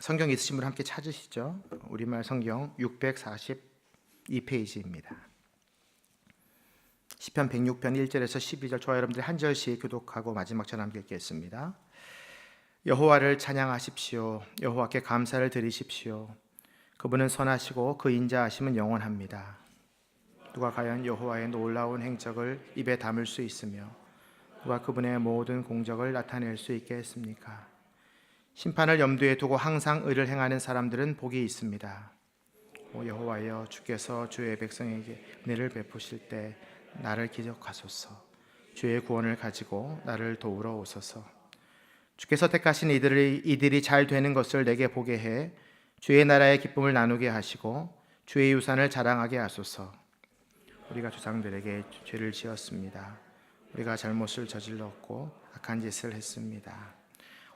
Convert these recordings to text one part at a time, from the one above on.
성경 있으신 분 함께 찾으시죠? 우리말 성경 642페이지입니다. 시편 106편 1절에서 12절 저와 여러분들이 한 절씩 교독하고 마지막 절 함께 읽겠습니다. 여호와를 찬양하십시오. 여호와께 감사를 드리십시오. 그분은 선하시고 그 인자하심은 영원합니다. 누가 과연 여호와의 놀라운 행적을 입에 담을 수 있으며 누가 그분의 모든 공적을 나타낼 수 있겠습니까? 심판을 염두에 두고 항상 의를 행하는 사람들은 복이 있습니다. 오 여호와여, 주께서 주의 백성에게 은혜를 베푸실 때 나를 기억하소서. 주의 구원을 가지고 나를 도우러 오소서. 주께서 택하신 이들이 잘 되는 것을 내게 보게 해 주의 나라의 기쁨을 나누게 하시고 주의 유산을 자랑하게 하소서. 우리가 조상들에게 죄를 지었습니다. 우리가 잘못을 저질렀고 악한 짓을 했습니다.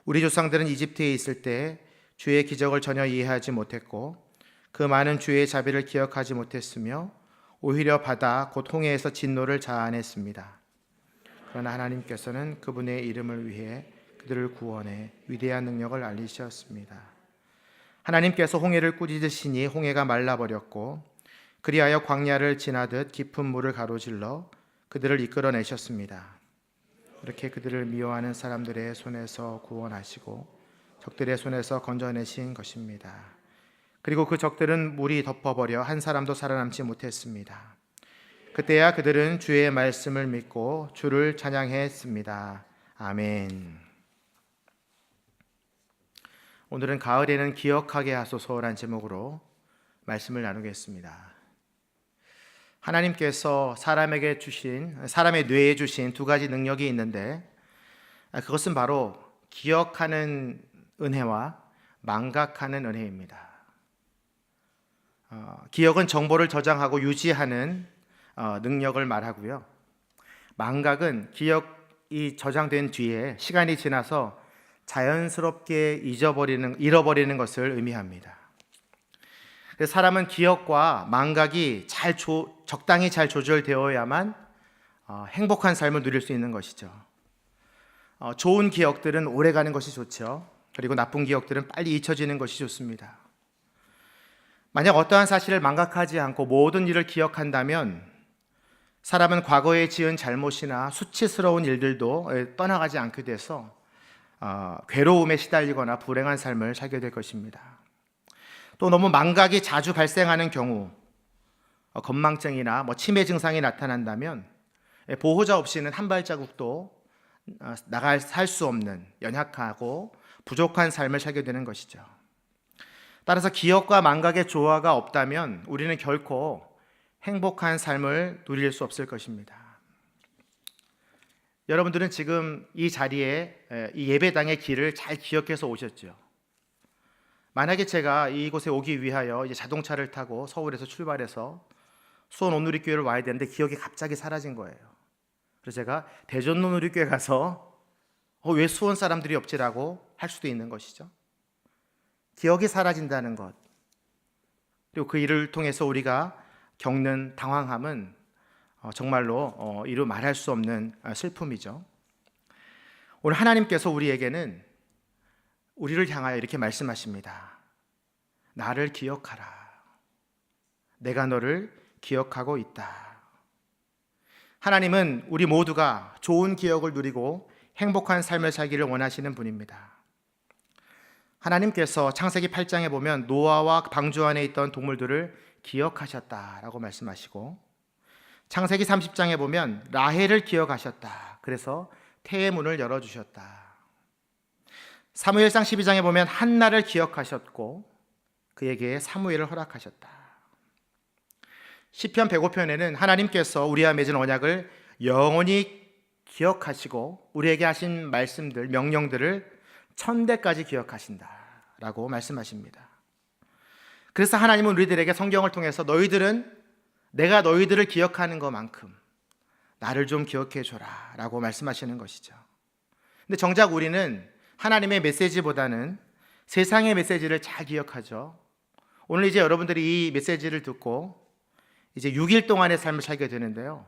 우리 조상들은 이집트에 있을 때 주의 기적을 전혀 이해하지 못했고 그 많은 주의 자비를 기억하지 못했으며 오히려 바다 곧 홍해에서 진노를 자아냈습니다. 그러나 하나님께서는 그분의 이름을 위해 그들을 구원해 위대한 능력을 알리셨습니다. 하나님께서 홍해를 꾸짖으시니 홍해가 말라버렸고 그리하여 광야를 지나듯 깊은 물을 가로질러 그들을 이끌어내셨습니다. 이렇게 그들을 미워하는 사람들의 손에서 구원하시고 적들의 손에서 건져내신 것입니다. 그리고 그 적들은 물이 덮어버려 한 사람도 살아남지 못했습니다. 그때야 그들은 주의 말씀을 믿고 주를 찬양했습니다. 아멘. 오늘은 가을에는 기억하게 하소서라는 제목으로 말씀을 나누겠습니다. 하나님께서 사람의 뇌에 주신 두 가지 능력이 있는데 그것은 바로 기억하는 은혜와 망각하는 은혜입니다. 기억은 정보를 저장하고 유지하는 능력을 말하고요. 망각은 기억이 저장된 뒤에 시간이 지나서 자연스럽게 잃어버리는 것을 의미합니다. 사람은 기억과 망각이 적당히 잘 조절되어야만 행복한 삶을 누릴 수 있는 것이죠. 좋은 기억들은 오래가는 것이 좋죠. 그리고 나쁜 기억들은 빨리 잊혀지는 것이 좋습니다. 만약 어떠한 사실을 망각하지 않고 모든 일을 기억한다면 사람은 과거에 지은 잘못이나 수치스러운 일들도 떠나가지 않게 돼서 괴로움에 시달리거나 불행한 삶을 살게 될 것입니다. 또 너무 망각이 자주 발생하는 경우 건망증이나 치매 증상이 나타난다면 보호자 없이는 한 발자국도 살 수 없는 연약하고 부족한 삶을 살게 되는 것이죠. 따라서 기억과 망각의 조화가 없다면 우리는 결코 행복한 삶을 누릴 수 없을 것입니다. 여러분들은 지금 이 자리에 이 예배당의 길을 잘 기억해서 오셨죠? 만약에 제가 이곳에 오기 위하여 이제 자동차를 타고 서울에서 출발해서 수원 온누리교회를 와야 되는데 기억이 갑자기 사라진 거예요. 그래서 제가 대전 온누리교회 가서 왜 수원 사람들이 없지라고 할 수도 있는 것이죠. 기억이 사라진다는 것, 그리고 그 일을 통해서 우리가 겪는 당황함은 정말로 이루 말할 수 없는 슬픔이죠. 오늘 하나님께서 우리에게는 우리를 향하여 이렇게 말씀하십니다. 나를 기억하라. 내가 너를 기억하고 있다. 하나님은 우리 모두가 좋은 기억을 누리고 행복한 삶을 살기를 원하시는 분입니다. 하나님께서 창세기 8장에 보면 노아와 방주 안에 있던 동물들을 기억하셨다라고 말씀하시고 창세기 30장에 보면 라헬을 기억하셨다. 그래서 태의 문을 열어주셨다. 사무엘상 12장에 보면 한나를 기억하셨고 그에게 사무엘을 허락하셨다. 시편 105편에는 하나님께서 우리와 맺은 언약을 영원히 기억하시고 우리에게 하신 말씀들, 명령들을 천대까지 기억하신다라고 말씀하십니다. 그래서 하나님은 우리들에게 성경을 통해서 내가 너희들을 기억하는 것만큼 나를 좀 기억해 줘라 라고 말씀하시는 것이죠. 근데 정작 우리는 하나님의 메시지보다는 세상의 메시지를 잘 기억하죠. 오늘 이제 여러분들이 이 메시지를 듣고 이제 6일 동안의 삶을 살게 되는데요.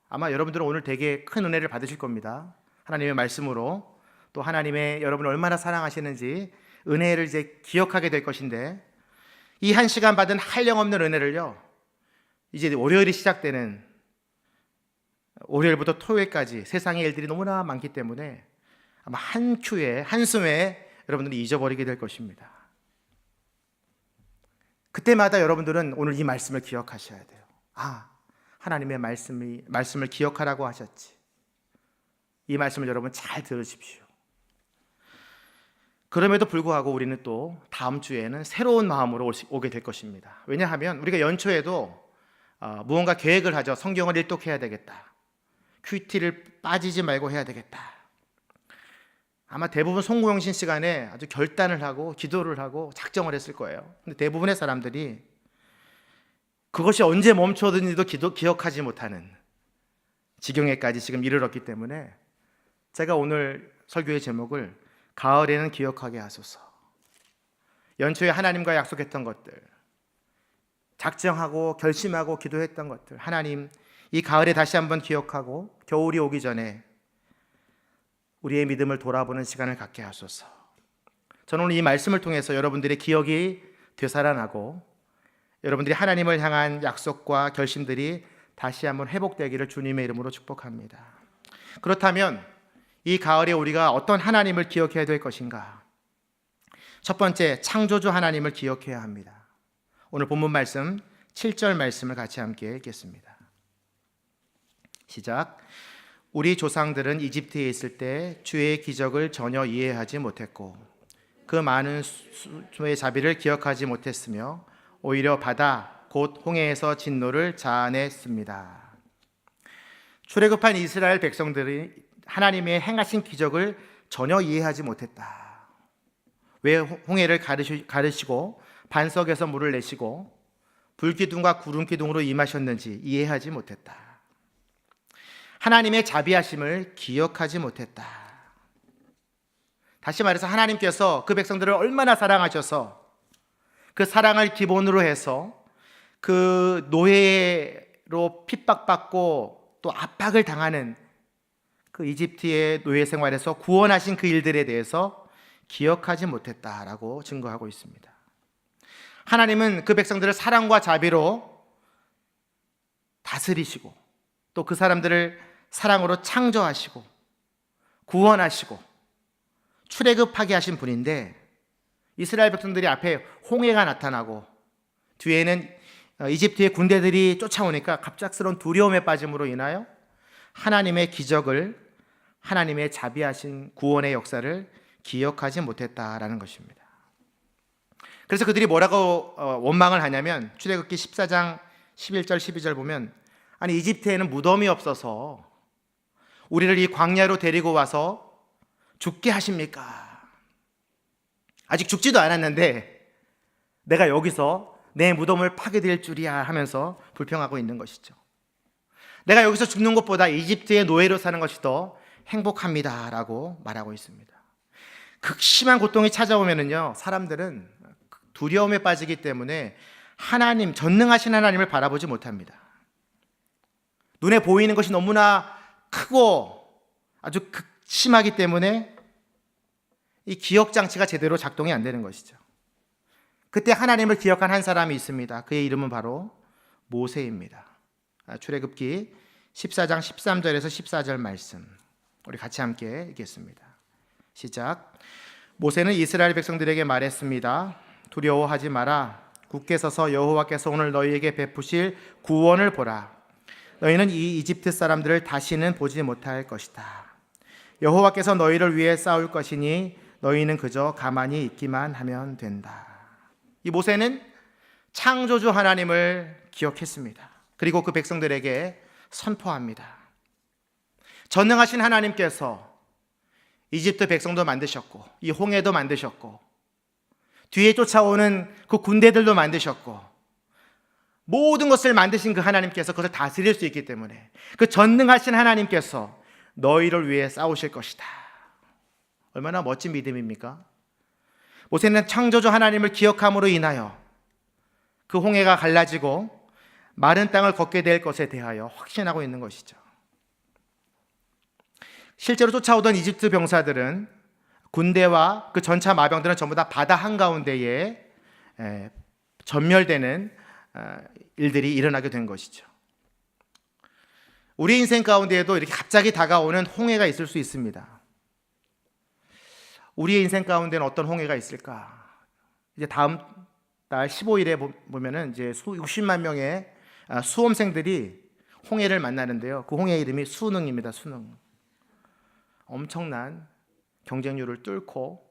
아마 여러분들은 오늘 되게 큰 은혜를 받으실 겁니다. 하나님의 말씀으로 또 하나님의 여러분을 얼마나 사랑하시는지 은혜를 이제 기억하게 될 것인데, 이 1시간 받은 한량없는 은혜를요, 이제 월요일이 시작되는 월요일부터 토요일까지 세상의 일들이 너무나 많기 때문에 아마 한 큐에, 한숨에 여러분들이 잊어버리게 될 것입니다. 그때마다 여러분들은 오늘 이 말씀을 기억하셔야 돼요. 하나님의 말씀을 기억하라고 하셨지. 이 말씀을 여러분 잘 들으십시오. 그럼에도 불구하고 우리는 또 다음 주에는 새로운 마음으로 오게 될 것입니다. 왜냐하면 우리가 연초에도 무언가 계획을 하죠. 성경을 일독해야 되겠다. 큐티를 빠지지 말고 해야 되겠다. 아마 대부분 송구영신 시간에 아주 결단을 하고 기도를 하고 작정을 했을 거예요. 근데 대부분의 사람들이 그것이 언제 멈춰든지도 기억하지 못하는 지경에까지 지금 이르렀기 때문에 제가 오늘 설교의 제목을 가을에는 기억하게 하소서. 연초에 하나님과 약속했던 것들, 작정하고 결심하고 기도했던 것들, 하나님 이 가을에 다시 한번 기억하고 겨울이 오기 전에 우리의 믿음을 돌아보는 시간을 갖게 하소서. 저는 오늘 이 말씀을 통해서 여러분들의 기억이 되살아나고 여러분들이 하나님을 향한 약속과 결심들이 다시 한번 회복되기를 주님의 이름으로 축복합니다. 그렇다면 이 가을에 우리가 어떤 하나님을 기억해야 될 것인가? 첫 번째, 창조주 하나님을 기억해야 합니다. 오늘 본문 말씀 7절 말씀을 같이 함께 읽겠습니다. 시작. 우리 조상들은 이집트에 있을 때 주의 기적을 전혀 이해하지 못했고 그 많은 수의 자비를 기억하지 못했으며 오히려 바다 곧 홍해에서 진노를 자아냈습니다. 출애굽한 이스라엘 백성들이 하나님의 행하신 기적을 전혀 이해하지 못했다. 왜 홍해를 가르시고 반석에서 물을 내시고 불기둥과 구름기둥으로 임하셨는지 이해하지 못했다. 하나님의 자비하심을 기억하지 못했다. 다시 말해서 하나님께서 그 백성들을 얼마나 사랑하셔서 그 사랑을 기본으로 해서 그 노예로 핍박받고 또 압박을 당하는 그 이집트의 노예 생활에서 구원하신 그 일들에 대해서 기억하지 못했다라고 증거하고 있습니다. 하나님은 그 백성들을 사랑과 자비로 다스리시고 또 그 사람들을 사랑으로 창조하시고 구원하시고 출애굽하게 하신 분인데 이스라엘 백성들이 앞에 홍해가 나타나고 뒤에는 이집트의 군대들이 쫓아오니까 갑작스러운 두려움에 빠짐으로 인하여 하나님의 기적을, 하나님의 자비하신 구원의 역사를 기억하지 못했다라는 것입니다. 그래서 그들이 뭐라고 원망을 하냐면 출애굽기 14장 11절 12절 보면 아니 이집트에는 무덤이 없어서 우리를 이 광야로 데리고 와서 죽게 하십니까? 아직 죽지도 않았는데 내가 여기서 내 무덤을 파게 될 줄이야 하면서 불평하고 있는 것이죠. 내가 여기서 죽는 것보다 이집트의 노예로 사는 것이 더 행복합니다 라고 말하고 있습니다. 극심한 고통이 찾아오면은요 사람들은 두려움에 빠지기 때문에 하나님, 전능하신 하나님을 바라보지 못합니다. 눈에 보이는 것이 너무나 크고 아주 극심하기 때문에 이 기억장치가 제대로 작동이 안 되는 것이죠. 그때 하나님을 기억한 한 사람이 있습니다. 그의 이름은 바로 모세입니다. 출애굽기 14장 13절에서 14절 말씀 우리 같이 함께 읽겠습니다. 시작. 모세는 이스라엘 백성들에게 말했습니다. 두려워하지 마라. 굳게 서서 여호와께서 오늘 너희에게 베푸실 구원을 보라. 너희는 이 이집트 사람들을 다시는 보지 못할 것이다. 여호와께서 너희를 위해 싸울 것이니 너희는 그저 가만히 있기만 하면 된다. 이 모세는 창조주 하나님을 기억했습니다. 그리고 그 백성들에게 선포합니다. 전능하신 하나님께서 이집트 백성도 만드셨고 이 홍해도 만드셨고 뒤에 쫓아오는 그 군대들도 만드셨고 모든 것을 만드신 그 하나님께서 그것을 다스릴 수 있기 때문에 그 전능하신 하나님께서 너희를 위해 싸우실 것이다. 얼마나 멋진 믿음입니까? 모세는 창조주 하나님을 기억함으로 인하여 그 홍해가 갈라지고 마른 땅을 걷게 될 것에 대하여 확신하고 있는 것이죠. 실제로 쫓아오던 이집트 병사들은 군대와 그 전차 마병들은 전부 다 바다 한가운데에 전멸되는 일들이 일어나게 된 것이죠. 우리 인생 가운데에도 이렇게 갑자기 다가오는 홍해가 있을 수 있습니다. 우리의 인생 가운데는 어떤 홍해가 있을까? 이제 다음 달 15일에 보면은 이제 60만 명의 수험생들이 홍해를 만나는데요. 그 홍해 이름이 수능입니다. 수능. 엄청난 경쟁률을 뚫고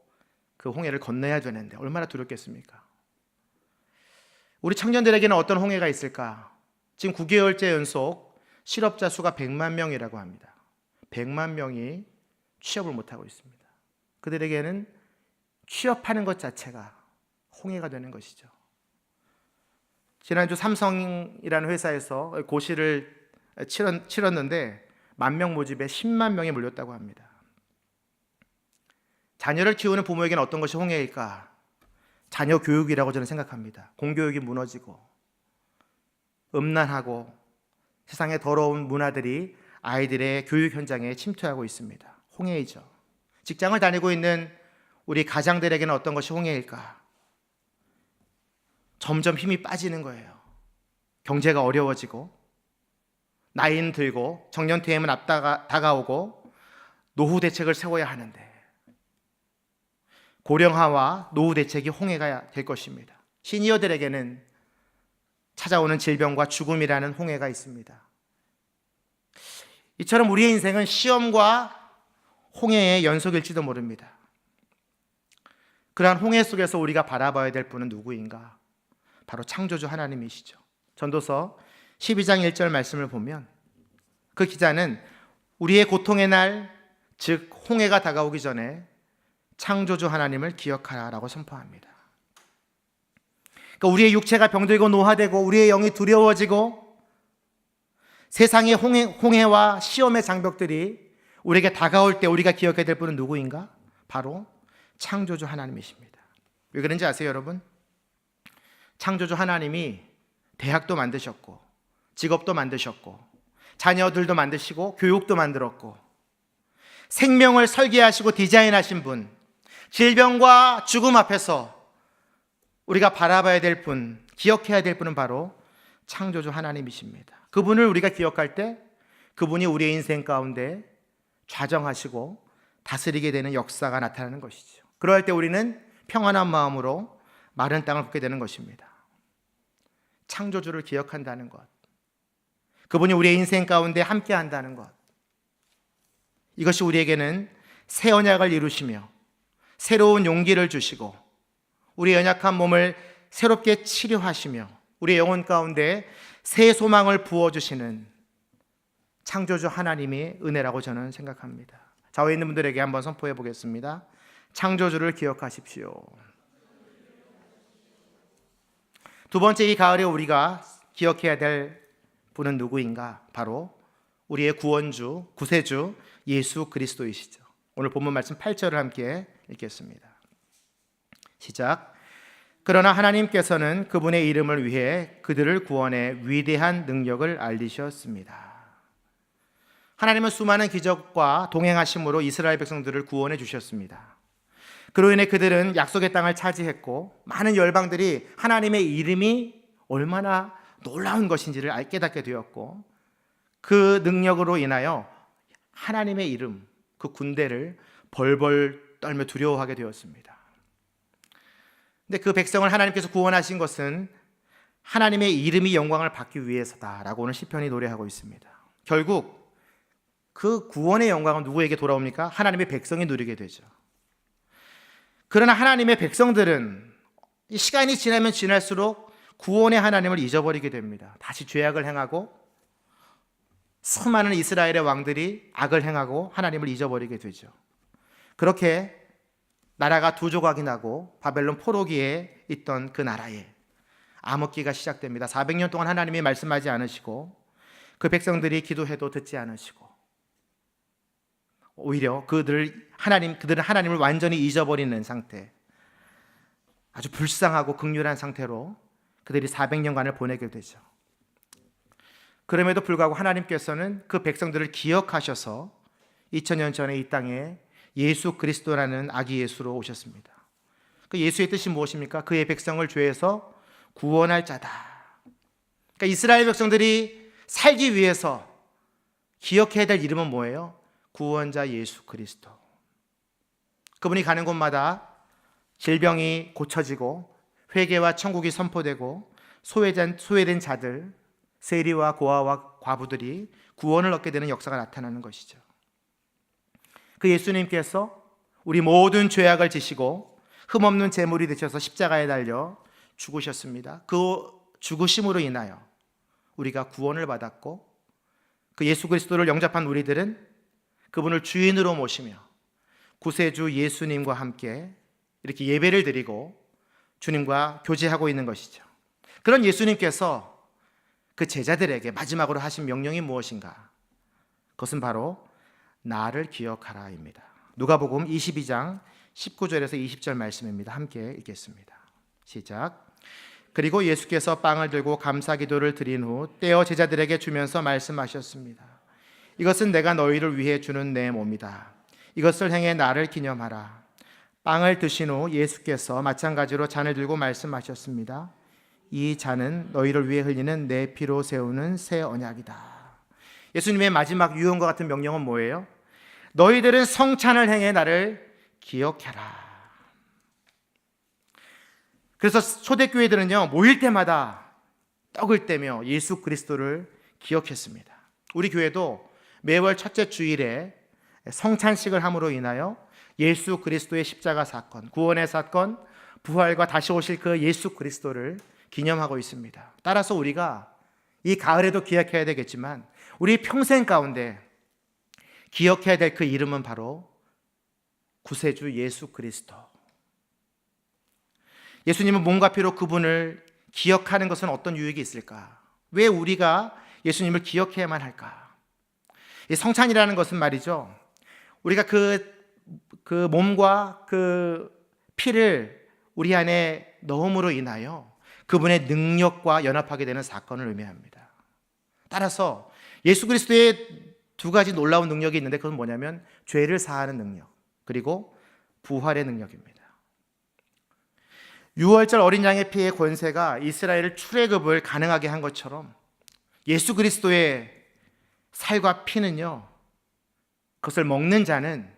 그 홍해를 건너야 되는데 얼마나 두렵겠습니까? 우리 청년들에게는 어떤 홍해가 있을까? 지금 9개월째 연속 실업자 수가 100만 명이라고 합니다. 100만 명이 취업을 못하고 있습니다. 그들에게는 취업하는 것 자체가 홍해가 되는 것이죠. 지난주 삼성이라는 회사에서 고시를 치렀는데 10,000명 모집에 10만 명이 몰렸다고 합니다. 자녀를 키우는 부모에게는 어떤 것이 홍해일까? 자녀 교육이라고 저는 생각합니다. 공교육이 무너지고 음란하고 세상의 더러운 문화들이 아이들의 교육 현장에 침투하고 있습니다. 홍해이죠. 직장을 다니고 있는 우리 가장들에게는 어떤 것이 홍해일까? 점점 힘이 빠지는 거예요. 경제가 어려워지고 나이는 들고 정년퇴임은 다가오고 노후 대책을 세워야 하는데 고령화와 노후 대책이 홍해가 될 것입니다. 시니어들에게는 찾아오는 질병과 죽음이라는 홍해가 있습니다. 이처럼 우리의 인생은 시험과 홍해의 연속일지도 모릅니다. 그러한 홍해 속에서 우리가 바라봐야 될 분은 누구인가? 바로 창조주 하나님이시죠. 전도서 12장 1절 말씀을 보면 그 기자는 우리의 고통의 날, 즉 홍해가 다가오기 전에 창조주 하나님을 기억하라라고 선포합니다. 그러니까 우리의 육체가 병들고 노화되고 우리의 영이 두려워지고 세상의 홍해와 시험의 장벽들이 우리에게 다가올 때 우리가 기억해야 될 분은 누구인가? 바로 창조주 하나님이십니다. 왜 그런지 아세요, 여러분? 창조주 하나님이 대학도 만드셨고 직업도 만드셨고 자녀들도 만드시고 교육도 만들었고 생명을 설계하시고 디자인하신 분, 질병과 죽음 앞에서 우리가 바라봐야 될 분, 기억해야 될 분은 바로 창조주 하나님이십니다. 그분을 우리가 기억할 때 그분이 우리의 인생 가운데 좌정하시고 다스리게 되는 역사가 나타나는 것이죠. 그럴 때 우리는 평안한 마음으로 마른 땅을 걷게 되는 것입니다. 창조주를 기억한다는 것, 그분이 우리의 인생 가운데 함께 한다는 것, 이것이 우리에게는 새 언약을 이루시며 새로운 용기를 주시고 우리의 연약한 몸을 새롭게 치료하시며 우리의 영혼 가운데 새 소망을 부어주시는 창조주 하나님의 은혜라고 저는 생각합니다. 좌우에 있는 분들에게 한번 선포해 보겠습니다. 창조주를 기억하십시오. 두 번째, 이 가을에 우리가 기억해야 될 분은 누구인가? 바로 우리의 구원주, 구세주 예수 그리스도이시죠. 오늘 본문 말씀 8절을 함께 읽겠습니다. 시작. 그러나 하나님께서는 그분의 이름을 위해 그들을 구원해 위대한 능력을 알리셨습니다. 하나님은 수많은 기적과 동행하심으로 이스라엘 백성들을 구원해 주셨습니다. 그로 인해 그들은 약속의 땅을 차지했고 많은 열방들이 하나님의 이름이 얼마나 놀라운 것인지를 깨닫게 되었고 그 능력으로 인하여 하나님의 이름, 그 군대를 벌벌 떨며 두려워하게 되었습니다. 근데 그 백성을 하나님께서 구원하신 것은 하나님의 이름이 영광을 받기 위해서다라고 오늘 시편이 노래하고 있습니다. 결국 그 구원의 영광은 누구에게 돌아옵니까? 하나님의 백성이 누리게 되죠. 그러나 하나님의 백성들은 시간이 지나면 지날수록 구원의 하나님을 잊어버리게 됩니다. 다시 죄악을 행하고 수많은 이스라엘의 왕들이 악을 행하고 하나님을 잊어버리게 되죠. 그렇게 나라가 두 조각이 나고 바벨론 포로기에 있던 그 나라에 암흑기가 시작됩니다. 400년 동안 하나님이 말씀하지 않으시고 그 백성들이 기도해도 듣지 않으시고 오히려 그들은 하나님을 완전히 잊어버리는 상태, 아주 불쌍하고 극률한 상태로 그들이 400년간을 보내게 되죠. 그럼에도 불구하고 하나님께서는 그 백성들을 기억하셔서 2000년 전에 이 땅에 예수 그리스도라는 아기 예수로 오셨습니다. 그 예수의 뜻이 무엇입니까? 그의 백성을 죄에서 구원할 자다. 그러니까 이스라엘 백성들이 살기 위해서 기억해야 될 이름은 뭐예요? 구원자 예수 그리스도. 그분이 가는 곳마다 질병이 고쳐지고 회개와 천국이 선포되고 소외된 자들, 세리와 고아와 과부들이 구원을 얻게 되는 역사가 나타나는 것이죠. 그 예수님께서 우리 모든 죄악을 지시고 흠없는 제물이 되셔서 십자가에 달려 죽으셨습니다. 그 죽으심으로 인하여 우리가 구원을 받았고, 그 예수 그리스도를 영접한 우리들은 그분을 주인으로 모시며 구세주 예수님과 함께 이렇게 예배를 드리고 주님과 교제하고 있는 것이죠. 그런 예수님께서 그 제자들에게 마지막으로 하신 명령이 무엇인가? 그것은 바로 나를 기억하라입니다. 누가복음 22장 19절에서 20절 말씀입니다. 함께 읽겠습니다. 시작. 그리고 예수께서 빵을 들고 감사기도를 드린 후 떼어 제자들에게 주면서 말씀하셨습니다. 이것은 내가 너희를 위해 주는 내 몸이다. 이것을 행해 나를 기념하라. 빵을 드신 후 예수께서 마찬가지로 잔을 들고 말씀하셨습니다. 이 잔은 너희를 위해 흘리는 내 피로 세우는 새 언약이다. 예수님의 마지막 유언과 같은 명령은 뭐예요? 너희들은 성찬을 행해 나를 기억해라. 그래서 초대교회들은요, 모일 때마다 떡을 떼며 예수 그리스도를 기억했습니다. 우리 교회도 매월 첫째 주일에 성찬식을 함으로 인하여 예수 그리스도의 십자가 사건, 구원의 사건, 부활과 다시 오실 그 예수 그리스도를 기념하고 있습니다. 따라서 우리가 이 가을에도 기억해야 되겠지만 우리 평생 가운데 기억해야 될 그 이름은 바로 구세주 예수 그리스도. 예수님은 몸과 피로 그분을 기억하는 것은 어떤 유익이 있을까? 왜 우리가 예수님을 기억해야만 할까? 이 성찬이라는 것은 말이죠, 우리가 그 몸과 그 피를 우리 안에 넣음으로 인하여 그분의 능력과 연합하게 되는 사건을 의미합니다. 따라서 예수 그리스도의 두 가지 놀라운 능력이 있는데, 그건 뭐냐면 죄를 사하는 능력, 그리고 부활의 능력입니다. 유월절 어린 양의 피의 권세가 이스라엘을 출애굽을 가능하게 한 것처럼 예수 그리스도의 살과 피는요, 그것을 먹는 자는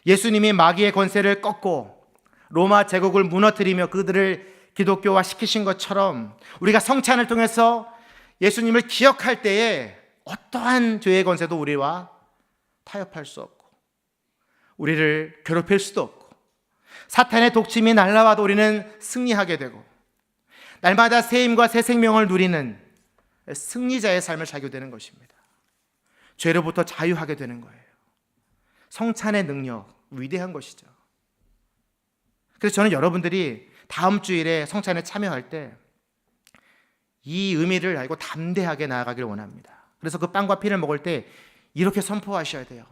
예수님이 마귀의 권세를 꺾고 로마 제국을 무너뜨리며 그들을 기독교화 시키신 것처럼 우리가 성찬을 통해서 예수님을 기억할 때에 어떠한 죄의 권세도 우리와 타협할 수 없고 우리를 괴롭힐 수도 없고 사탄의 독침이 날라와도 우리는 승리하게 되고 날마다 새 힘과 새 생명을 누리는 승리자의 삶을 살게 되는 것입니다. 죄로부터 자유하게 되는 거예요. 성찬의 능력, 위대한 것이죠. 그래서 저는 여러분들이 다음 주일에 성찬에 참여할 때 이 의미를 알고 담대하게 나아가길 원합니다. 그래서 그 빵과 피를 먹을 때 이렇게 선포하셔야 돼요.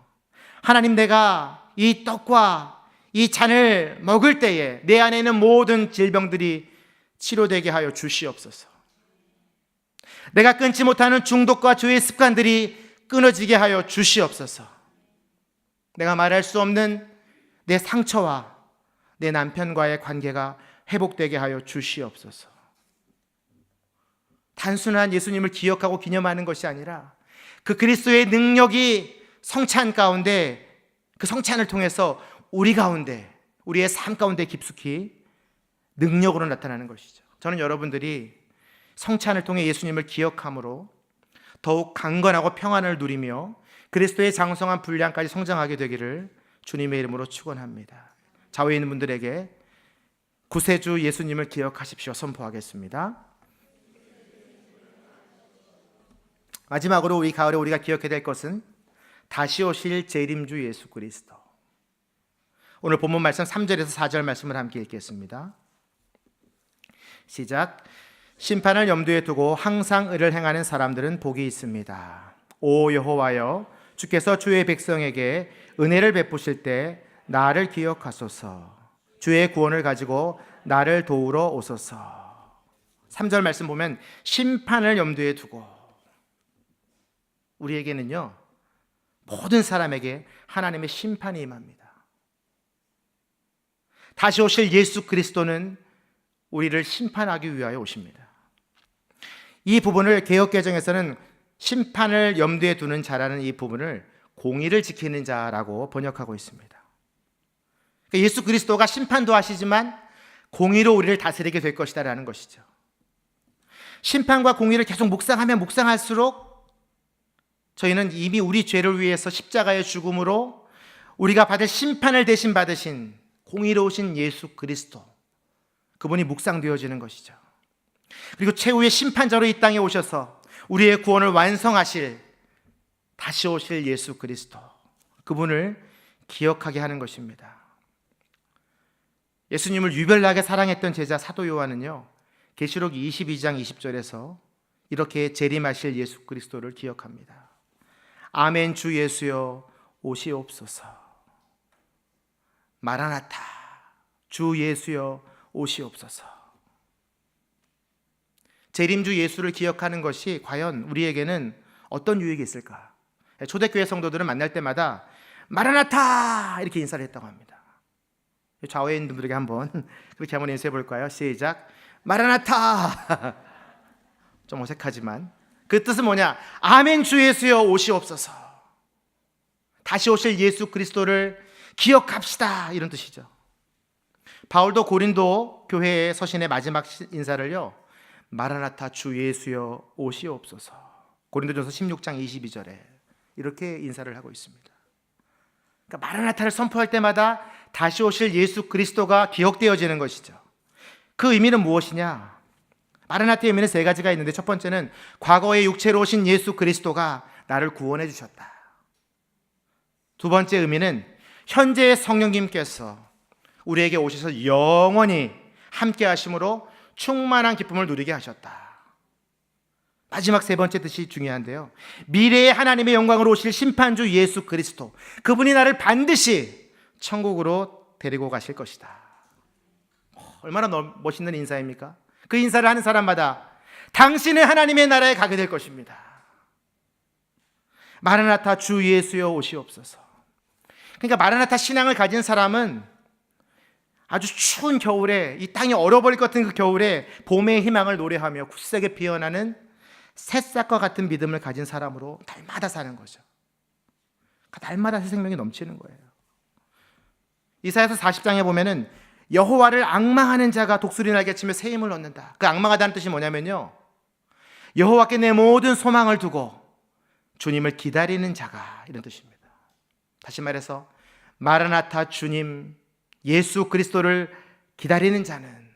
하나님, 내가 이 떡과 이 잔을 먹을 때에 내 안에 있는 모든 질병들이 치료되게 하여 주시옵소서. 내가 끊지 못하는 중독과 죄의 습관들이 끊어지게 하여 주시옵소서. 내가 말할 수 없는 내 상처와 내 남편과의 관계가 회복되게 하여 주시옵소서. 단순한 예수님을 기억하고 기념하는 것이 아니라 그 그리스도의 능력이 성찬 가운데, 그 성찬을 통해서 우리 가운데, 우리의 삶 가운데 깊숙이 능력으로 나타나는 것이죠. 저는 여러분들이 성찬을 통해 예수님을 기억함으로 더욱 강건하고 평안을 누리며 그리스도의 장성한 분량까지 성장하게 되기를 주님의 이름으로 축원합니다. 좌우에 있는 분들에게 구세주 예수님을 기억하십시오 선포하겠습니다. 마지막으로 우리 가을에 우리가 기억해야 될 것은 다시 오실 재림주 예수 그리스도. 오늘 본문 말씀 3절에서 4절 말씀을 함께 읽겠습니다. 시작. 심판을 염두에 두고 항상 의를 행하는 사람들은 복이 있습니다. 오 여호와여, 주께서 주의 백성에게 은혜를 베푸실 때 나를 기억하소서. 주의 구원을 가지고 나를 도우러 오소서. 3절 말씀 보면 심판을 염두에 두고, 우리에게는요, 모든 사람에게 하나님의 심판이 임합니다. 다시 오실 예수 그리스도는 우리를 심판하기 위하여 오십니다. 이 부분을 개역개정에서는 심판을 염두에 두는 자라는 이 부분을 공의를 지키는 자라고 번역하고 있습니다. 예수 그리스도가 심판도 하시지만 공의로 우리를 다스리게 될 것이다라는 것이죠. 심판과 공의를 계속 묵상하면 묵상할수록 저희는 이미 우리 죄를 위해서 십자가의 죽음으로 우리가 받을 심판을 대신 받으신 공의로우신 예수 그리스도, 그분이 묵상되어지는 것이죠. 그리고 최후의 심판자로 이 땅에 오셔서 우리의 구원을 완성하실 다시 오실 예수 그리스도, 그분을 기억하게 하는 것입니다. 예수님을 유별나게 사랑했던 제자 사도 요한은요, 계시록 22장 20절에서 이렇게 재림하실 예수 그리스도를 기억합니다. 아멘. 주 예수여 오시옵소서. 마라나타. 주 예수여 오시옵소서. 재림주 예수를 기억하는 것이 과연 우리에게는 어떤 유익이 있을까? 초대교회 성도들은 만날 때마다 마라나타 이렇게 인사를 했다고 합니다. 좌우에 있는 분들에게 그렇게 한번 인사해 볼까요? 시작. 마라나타. 좀 어색하지만 그 뜻은 뭐냐? 아멘. 주 예수여 오시옵소서. 다시 오실 예수 그리스도를 기억합시다, 이런 뜻이죠. 바울도 고린도 교회의 서신의 마지막 인사를요, 마라나타 주 예수여 오시옵소서, 고린도전서 16장 22절에 이렇게 인사를 하고 있습니다. 그러니까 마라나타를 선포할 때마다 다시 오실 예수 그리스도가 기억되어지는 것이죠. 그 의미는 무엇이냐? 마라나타의 의미는 세 가지가 있는데, 첫 번째는 과거의 육체로 오신 예수 그리스도가 나를 구원해 주셨다. 두 번째 의미는 현재의 성령님께서 우리에게 오셔서 영원히 함께 하심으로 충만한 기쁨을 누리게 하셨다. 마지막 세 번째 뜻이 중요한데요, 미래의 하나님의 영광으로 오실 심판주 예수 그리스도, 그분이 나를 반드시 천국으로 데리고 가실 것이다. 얼마나 멋있는 인사입니까? 그 인사를 하는 사람마다 당신은 하나님의 나라에 가게 될 것입니다. 마라나타 주 예수여 오시옵소서. 그러니까 마라나타 신앙을 가진 사람은 아주 추운 겨울에, 이 땅이 얼어버릴 것 같은 그 겨울에 봄의 희망을 노래하며 굳세게 피어나는 새싹과 같은 믿음을 가진 사람으로 날마다 사는 거죠. 날마다 새 생명이 넘치는 거예요. 이사야서 40장에 보면은 여호와를 앙망하는 자가 독수리 날개치며 새 힘을 얻는다. 그 앙망하다는 뜻이 뭐냐면요, 여호와께 내 모든 소망을 두고 주님을 기다리는 자가, 이런 뜻입니다. 다시 말해서 마라나타 주님 예수 그리스도를 기다리는 자는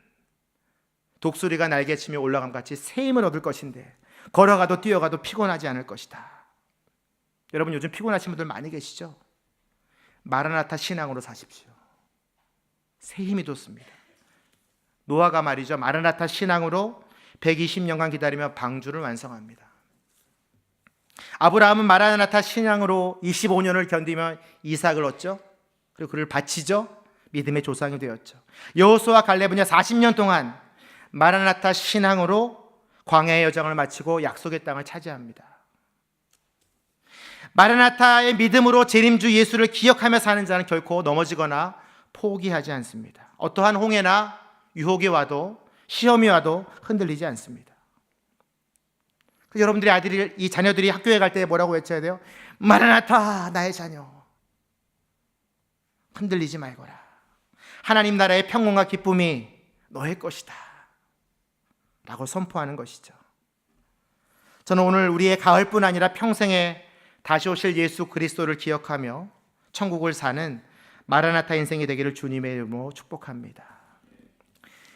독수리가 날개치며 올라감같이 새 힘을 얻을 것인데 걸어가도 뛰어가도 피곤하지 않을 것이다. 여러분, 요즘 피곤하신 분들 많이 계시죠? 마라나타 신앙으로 사십시오. 새 힘이 돋습니다. 노아가 말이죠, 마라나타 신앙으로 120년간 기다리며 방주를 완성합니다. 아브라함은 마라나타 신앙으로 25년을 견디며 이삭을 얻죠. 그리고 그를 바치죠. 믿음의 조상이 되었죠. 여호수아와 갈렙은요 40년 동안 마라나타 신앙으로 광야의 여정을 마치고 약속의 땅을 차지합니다. 마라나타의 믿음으로 재림주 예수를 기억하며 사는 자는 결코 넘어지거나 포기하지 않습니다. 어떠한 홍해나 유혹이 와도 시험이 와도 흔들리지 않습니다. 여러분들의 이 자녀들이 학교에 갈 때 뭐라고 외쳐야 돼요? 마라나타 나의 자녀, 흔들리지 말거라. 하나님 나라의 평온과 기쁨이 너의 것이다 라고 선포하는 것이죠. 저는 오늘 우리의 가을뿐 아니라 평생에 다시 오실 예수 그리스도를 기억하며 천국을 사는 마라나타 인생이 되기를 주님의 이름으로 축복합니다.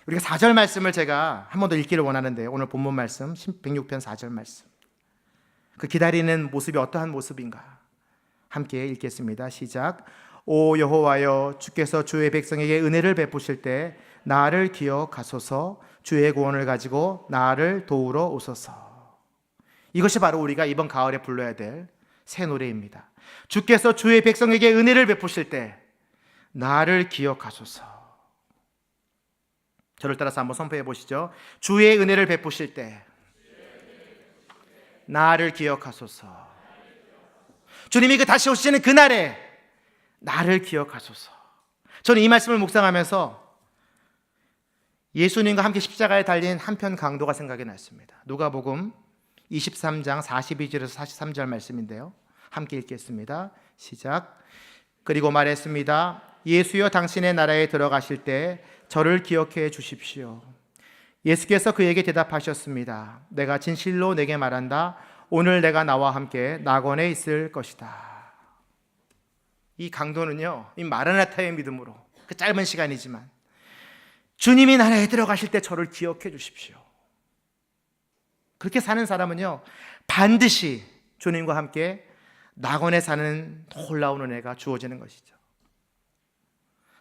우리가 4절 말씀을 제가 한 번 더 읽기를 원하는데요, 오늘 본문 말씀 106편 4절 말씀, 그 기다리는 모습이 어떠한 모습인가 함께 읽겠습니다. 시작. 오 여호와여, 주께서 주의 백성에게 은혜를 베푸실 때 나를 기억하소서. 주의 구원을 가지고 나를 도우러 오소서. 이것이 바로 우리가 이번 가을에 불러야 될 새 노래입니다. 주께서 주의 백성에게 은혜를 베푸실 때 나를 기억하소서. 저를 따라서 한번 선포해 보시죠. 주의 은혜를 베푸실 때 나를 기억하소서. 주님이 그 다시 오시는 그날에 나를 기억하소서. 저는 이 말씀을 묵상하면서 예수님과 함께 십자가에 달린 한편 강도가 생각이 났습니다. 누가복음 23장 42절에서 43절 말씀인데요. 함께 읽겠습니다. 시작. 그리고 말했습니다. 예수여, 당신의 나라에 들어가실 때 저를 기억해 주십시오. 예수께서 그에게 대답하셨습니다. 내가 진실로 내게 말한다. 오늘 내가 나와 함께 낙원에 있을 것이다. 이 강도는요, 이 마라나타의 믿음으로 그 짧은 시간이지만 주님이 나라에 들어가실 때 저를 기억해 주십시오. 그렇게 사는 사람은요, 반드시 주님과 함께 낙원에 사는 놀라운 은혜가 주어지는 것이죠.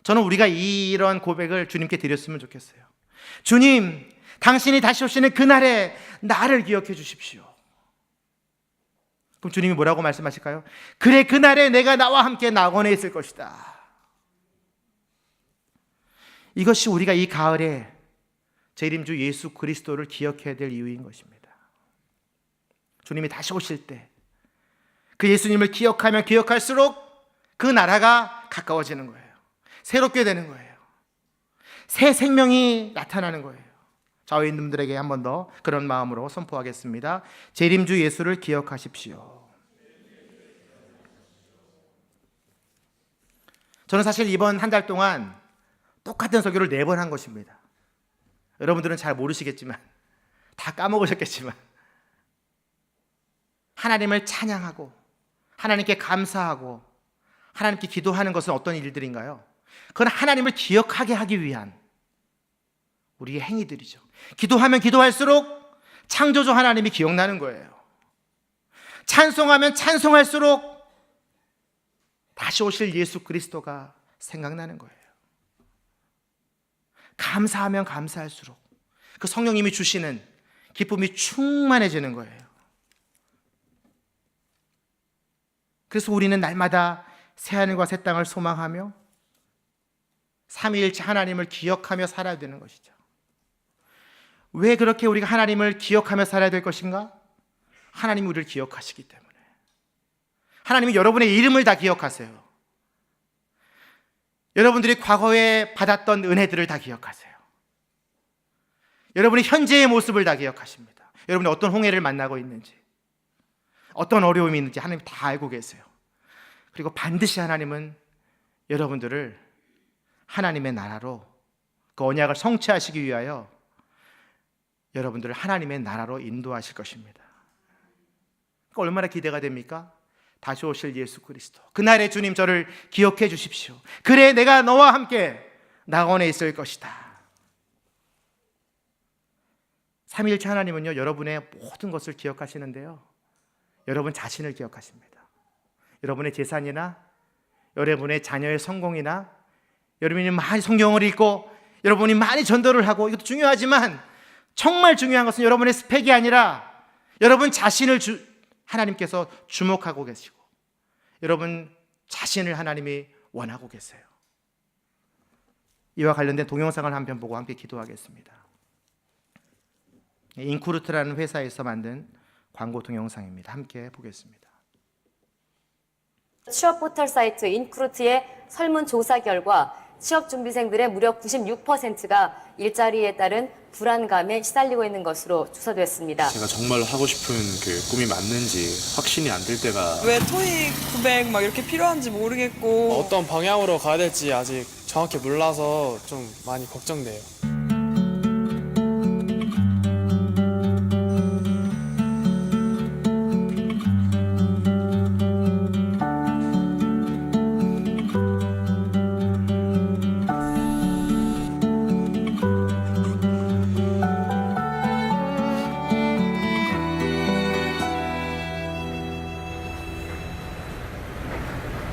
저는 우리가 이런 고백을 주님께 드렸으면 좋겠어요. 주님, 당신이 다시 오시는 그날에 나를 기억해 주십시오. 그럼 주님이 뭐라고 말씀하실까요? 그래, 그날에 내가 나와 함께 낙원에 있을 것이다. 이것이 우리가 이 가을에 재림주 예수 그리스도를 기억해야 될 이유인 것입니다. 주님이 다시 오실 때 그 예수님을 기억하면 기억할수록 그 나라가 가까워지는 거예요. 새롭게 되는 거예요. 새 생명이 나타나는 거예요. 자위인들에게 한 번 더 그런 마음으로 선포하겠습니다. 재림주 예수를 기억하십시오. 저는 사실 이번 한 달 동안 똑같은 설교를 4번 한 것입니다. 여러분들은 잘 모르시겠지만, 다 까먹으셨겠지만, 하나님을 찬양하고 하나님께 감사하고 하나님께 기도하는 것은 어떤 일들인가요? 그건 하나님을 기억하게 하기 위한 우리의 행위들이죠. 기도하면 기도할수록 창조주 하나님이 기억나는 거예요. 찬송하면 찬송할수록 다시 오실 예수 그리스도가 생각나는 거예요. 감사하면 감사할수록 그 성령님이 주시는 기쁨이 충만해지는 거예요. 그래서 우리는 날마다 새하늘과 새 땅을 소망하며 삼위일체 하나님을 기억하며 살아야 되는 것이죠. 왜 그렇게 우리가 하나님을 기억하며 살아야 될 것인가? 하나님이 우리를 기억하시기 때문에. 하나님이 여러분의 이름을 다 기억하세요. 여러분들이 과거에 받았던 은혜들을 다 기억하세요. 여러분이 현재의 모습을 다 기억하십니다. 여러분이 어떤 홍해를 만나고 있는지, 어떤 어려움이 있는지 하나님 다 알고 계세요. 그리고 반드시 하나님은 여러분들을 하나님의 나라로, 그 언약을 성취하시기 위하여 여러분들을 하나님의 나라로 인도하실 것입니다. 그러니까 얼마나 기대가 됩니까? 다시 오실 예수 그리스도, 그날의 주님 저를 기억해 주십시오. 그래, 내가 너와 함께 낙원에 있을 것이다. 삼위일체 하나님은요, 여러분의 모든 것을 기억하시는데요, 여러분 자신을 기억하십니다. 여러분의 재산이나 여러분의 자녀의 성공이나 여러분이 많이 성경을 읽고 여러분이 많이 전도를 하고, 이것도 중요하지만 정말 중요한 것은 여러분의 스펙이 아니라 여러분 자신을 하나님께서 주목하고 계시고 여러분 자신을 하나님이 원하고 계세요. 이와 관련된 동영상을 한 편 보고 함께 기도하겠습니다. 인크루트라는 회사에서 만든 광고 동영상입니다. 함께 보겠습니다. 취업 포털 사이트 인크루트의 설문조사 결과 취업 준비생들의 무려 96%가 일자리에 따른 불안감에 시달리고 있는 것으로 조사됐습니다. 제가 정말 하고 싶은 그 꿈이 맞는지 확신이 안 들 때가, 왜 토익 900 막 이렇게 필요한지 모르겠고 어떤 방향으로 가야 될지 아직 정확히 몰라서 좀 많이 걱정돼요.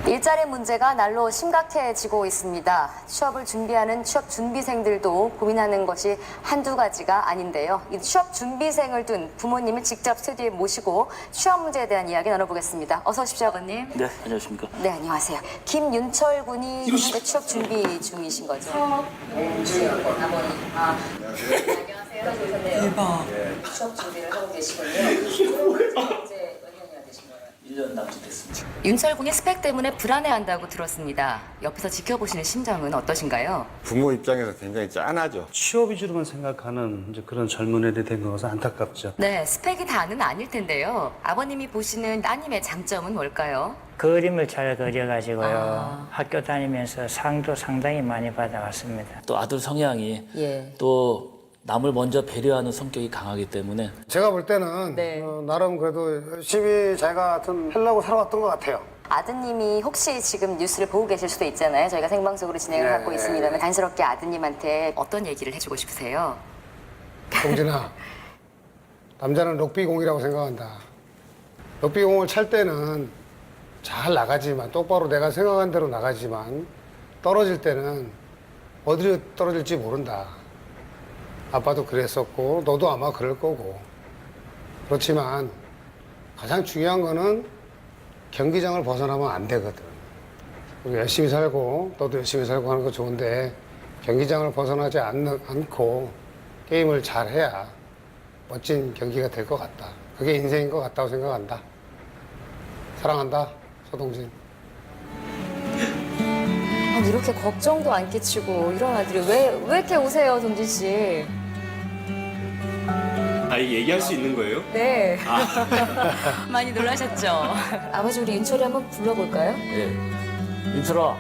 일자리 문제가 날로 심각해지고 있습니다. 취업을 준비하는 취업 준비생들도 고민하는 것이 한두 가지가 아닌데요. 이 취업 준비생을 둔 부모님을 직접 스튜디오에 모시고 취업 문제에 대한 이야기 나눠보겠습니다. 어서 오십시오, 아버님. 네, 안녕하십니까. 네, 안녕하세요. 김윤철 군이 현재 취업 준비 중이신 거죠? 아버님. 안녕하세요. 대박. 취업 준비를 하고 계시군요. 이제 몇 년이나 되신 거예요? 이제 1년 남짓 됐습니다. 윤철군이 스펙 때문에 불안해한다고 들었습니다. 옆에서 지켜보시는 심정은 어떠신가요? 부모 입장에서 굉장히 짠하죠. 취업 위주로만 생각하는 이제 그런 젊은 애들이 된 것은 안타깝죠. 네, 스펙이 다는 아닐 텐데요. 아버님이 보시는 따님의 장점은 뭘까요? 그림을 잘 그려가지고요. 아. 학교 다니면서 상도 상당히 많이 받아왔습니다. 또 아들 성향이 예. 또 남을 먼저 배려하는 성격이 강하기 때문에 제가 볼 때는 네. 나름 그래도 열심히 자기가 하여튼 하려고 살아왔던 것 같아요. 아드님이 혹시 지금 뉴스를 보고 계실 수도 있잖아요. 저희가 생방송으로 진행을 하고 있습니다만 단스럽게 아드님한테 어떤 얘기를 해주고 싶으세요? 동진아, 남자는 럭비공이라고 생각한다. 럭비공을 찰 때는 잘 나가지만 똑바로 내가 생각한 대로 나가지만 떨어질 때는 어디로 떨어질지 모른다. 아빠도 그랬었고 너도 아마 그럴 거고. 그렇지만 가장 중요한 거는 경기장을 벗어나면 안 되거든. 우리 열심히 살고 너도 열심히 살고 하는 거 좋은데 경기장을 벗어나지 않고 게임을 잘 해야 멋진 경기가 될 것 같다. 그게 인생인 것 같다고 생각한다. 사랑한다, 서동진. 이렇게 걱정도 안 끼치고 이런 아들이 왜 이렇게 우세요, 동진 씨? 아, 이게 얘기할 수 있는 거예요? 네. 많이 놀라셨죠? 아버지 우리 윤철이 한번 불러볼까요? 예. 윤철아.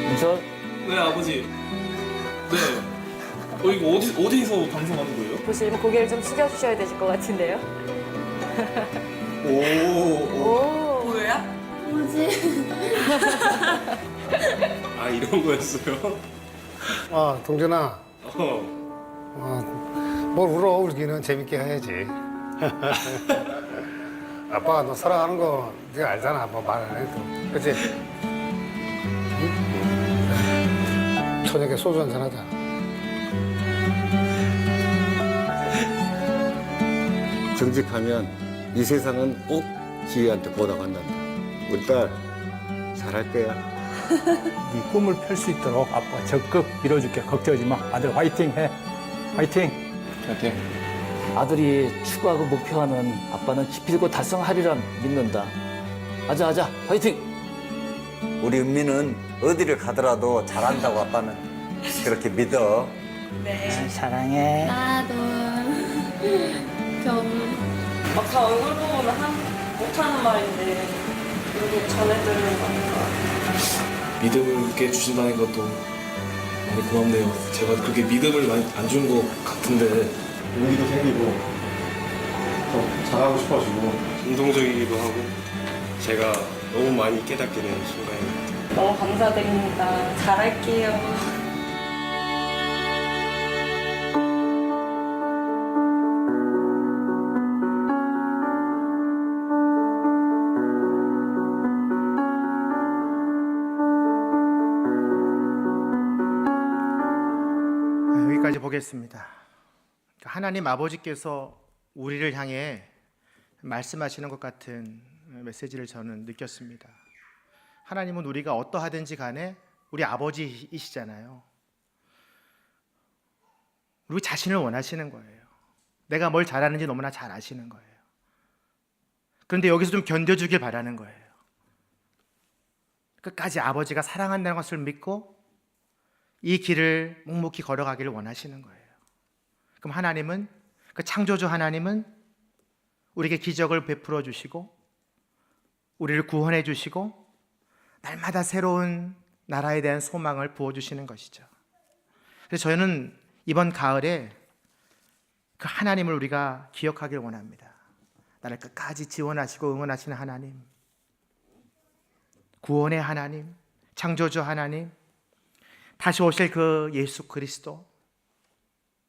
윤철? 네, 아버지. 네. 이거 어디서 방송하는 거예요? 보시면 고개를 좀 숙여주셔야 되실 것 같은데요. 오. 뭐야? 아, 이런 거였어요? 아, 동준아. 뭘 울어, 울기는 재밌게 해야지. 아빠가 너 사랑하는 거 네가 알잖아. 뭐 말 안 해도. 그치? 응? 저녁에 소주 한잔 하자. 정직하면 이 세상은 꼭 지혜한테 보다 간단다. 우리 딸 잘할 거야. 네 꿈을 펼 수 있도록 아빠가 적극 밀어줄게. 걱정하지 마. 아들 화이팅 해. 화이팅. 아들이 추구하고 목표하는 아빠는 기필코 달성하리라 믿는다. 아자, 화이팅! 우리 은미는 어디를 가더라도 잘한다고 아빠는 그렇게 믿어. 사랑해. 막상 얼굴 보고는 못하는 말인데 이렇게 전해드리는 거니까. 믿음을 있게 주신다는 것도 많이 고맙네요. 제가 그렇게 믿음을 많이 안 준 것 같은데 용기도 생기고 더 잘하고 싶어지고 감동적이기도 하고 제가 너무 많이 깨닫게 되는 순간입니다. 너무 감사드립니다. 잘할게요. 여기까지 보겠습니다. 하나님 아버지께서 우리를 향해 말씀하시는 것 같은 메시지를 저는 느꼈습니다. 하나님은 우리가 어떠하든지 간에 우리 아버지이시잖아요. 우리 자신을 원하시는 거예요. 내가 뭘 잘하는지 너무나 잘 아시는 거예요. 그런데 여기서 좀 견뎌주길 바라는 거예요. 끝까지 아버지가 사랑한다는 것을 믿고 이 길을 묵묵히 걸어가기를 원하시는 거예요. 그럼 하나님은, 그 창조주 하나님은 우리에게 기적을 베풀어 주시고 우리를 구원해 주시고 날마다 새로운 나라에 대한 소망을 부어주시는 것이죠. 그래서 저는 이번 가을에 그 하나님을 우리가 기억하길 원합니다. 나를 끝까지 지원하시고 응원하시는 하나님, 구원의 하나님, 창조주 하나님, 다시 오실 그 예수 그리스도,